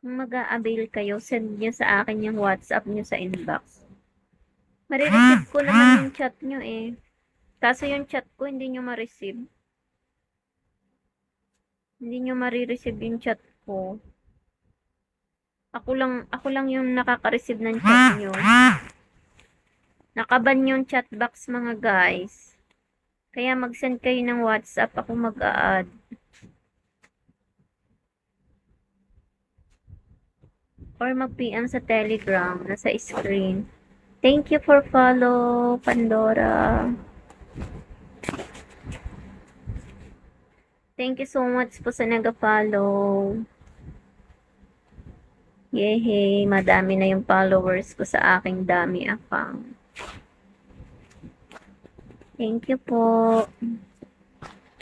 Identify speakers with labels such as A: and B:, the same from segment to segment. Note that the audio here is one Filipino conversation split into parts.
A: Kung mag-a-avail kayo, send nyo sa akin yung WhatsApp nyo sa inbox. Marireceive ko naman yung chat nyo eh. Kaso yung chat ko hindi nyo ma-receive. Hindi nyo marireceive yung chat ko. Ako lang yung nakaka-receive ng chat nyo. Nakaban yung chat box mga guys. Kaya mag-send kayo ng WhatsApp, ako mag-a-add. Or mag-PM sa Telegram, nasa screen. Thank you for follow, Pandora. Thank you so much po sa nag-follow. Yehey, madami na yung followers ko sa aking dami account. Thank you po.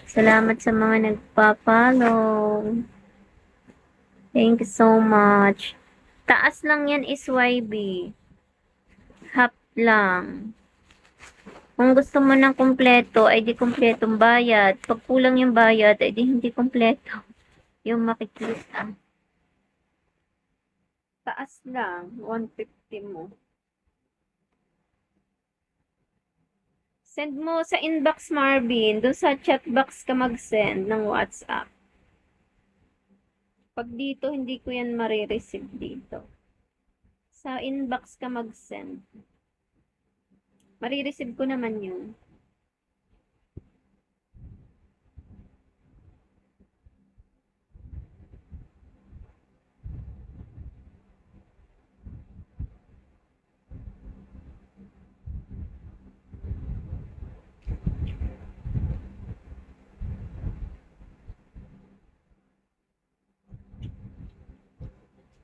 A: Salamat sa mga nagpa-follow. Thank you so much. Taas lang yan is YB. Half lang. Kung gusto mo ng kumpleto, ay di kumpletong bayad. Pag kulang yung bayad, ay di hindi kumpleto. Yung makikita. Taas lang, 150 mo. Send mo sa inbox, Marvin. Doon sa chat box ka mag-send ng WhatsApp. Pag dito, hindi ko yan marireceive dito. Sa inbox ka mag-send. Marireceive ko naman yun.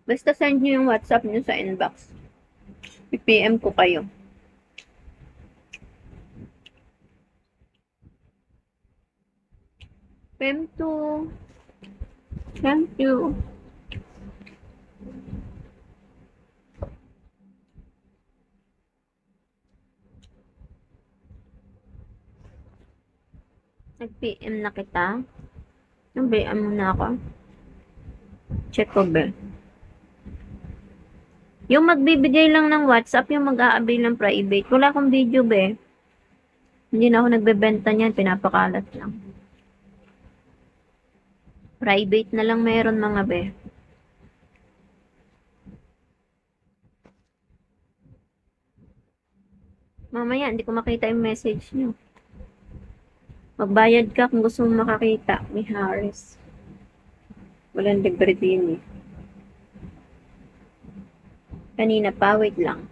A: Basta send nyo yung WhatsApp nyo sa inbox. I-PM ko kayo. PM2. Thank you. Nag-PM na kita. Nag-PM mo na ako. Check ko ba? Yung magbibigay lang ng WhatsApp, yung mag-a-avail ng private. Wala akong video ba? Hindi na ako nagbebenta niyan, pinapakalat lang. Private na lang meron mga be. Mamaya, hindi ko makita yung message nyo. Magbayad ka kung gusto mo makakita. May Harris. Walang libre din eh. Kanina pa, wait lang.